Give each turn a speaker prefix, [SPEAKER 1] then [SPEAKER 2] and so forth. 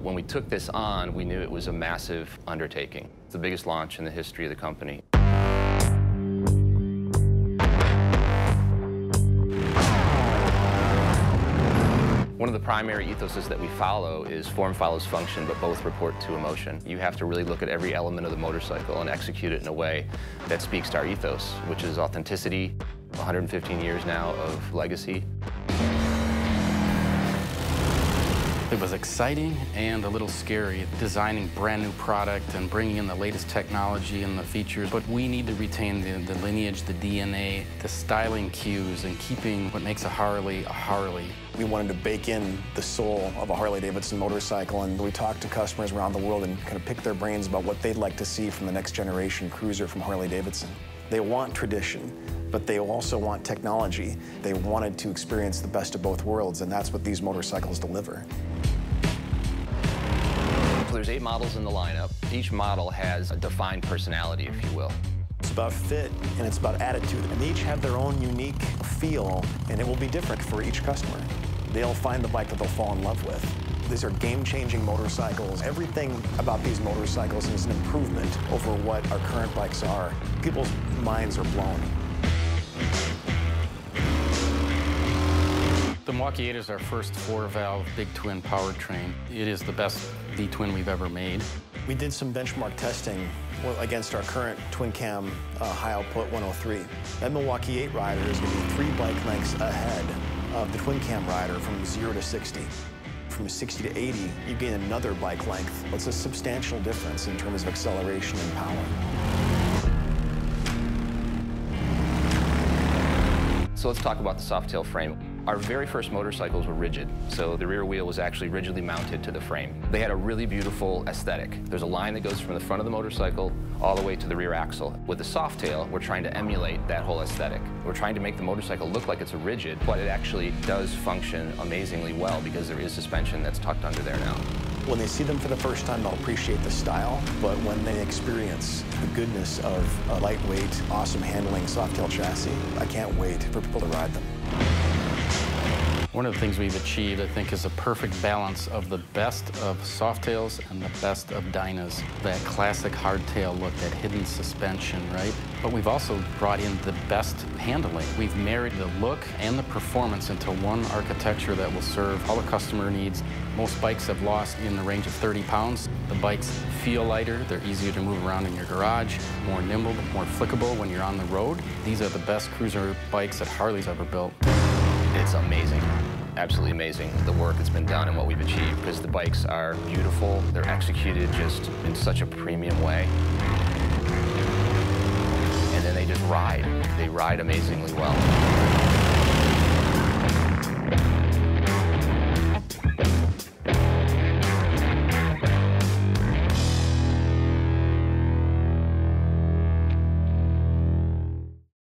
[SPEAKER 1] When we took this on, we knew it was a massive undertaking. It's the biggest launch in the history of the company. One of the primary ethoses that we follow is form follows function, but both report to emotion. You have to really look at every element of the motorcycle and execute it in a way that speaks to our ethos, which is authenticity, 115 years now of legacy.
[SPEAKER 2] It was exciting and a little scary, designing brand new product and bringing in the latest technology and the features. But we need to retain the lineage, the DNA, the styling cues, and keeping what makes a Harley a Harley.
[SPEAKER 3] We wanted to bake in the soul of a Harley-Davidson motorcycle, and we talked to customers around the world and kind of pick their brains about what they'd like to see from the next generation cruiser from Harley-Davidson. They want tradition, but they also want technology. They wanted to experience the best of both worlds, and that's what these motorcycles deliver.
[SPEAKER 1] There's 8 models in the lineup. Each model has a defined personality, if you will.
[SPEAKER 3] It's about fit and it's about attitude, and they each have their own unique feel, and it will be different for each customer. They'll find the bike that they'll fall in love with. These are game-changing motorcycles. Everything about these motorcycles is an improvement over what our current bikes are. People's minds are blown.
[SPEAKER 2] The Milwaukee 8 is our first 4-valve big twin powertrain. It is the best V-twin we've ever made.
[SPEAKER 3] We did some benchmark testing against our current twin-cam high-output 103. That Milwaukee 8 rider is going to be 3 bike lengths ahead of the twin-cam rider from 0 to 60. From 60 to 80, you gain another bike length. It's a substantial difference in terms of acceleration and power.
[SPEAKER 1] So let's talk about the Softail frame. Our very first motorcycles were rigid, so the rear wheel was actually rigidly mounted to the frame. They had a really beautiful aesthetic. There's a line that goes from the front of the motorcycle all the way to the rear axle. With the Softail, we're trying to emulate that whole aesthetic. We're trying to make the motorcycle look like it's a rigid, but it actually does function amazingly well because there is suspension that's tucked under there now.
[SPEAKER 3] When they see them for the first time, they'll appreciate the style, but when they experience the goodness of a lightweight, awesome handling Softail chassis, I can't wait for people to ride them.
[SPEAKER 2] One of the things we've achieved, I think, is a perfect balance of the best of Softails and the best of Dynas. That classic hardtail look, that hidden suspension, right? But we've also brought in the best handling. We've married the look and the performance into one architecture that will serve all the customer needs. Most bikes have lost in the range of 30 pounds. The bikes feel lighter, they're easier to move around in your garage, more nimble, more flickable when you're on the road. These are the best cruiser bikes that Harley's ever built.
[SPEAKER 1] It's amazing, absolutely amazing, the work that's been done and what we've achieved, because the bikes are beautiful, they're executed just in such a premium way. And then they just ride. They ride amazingly well.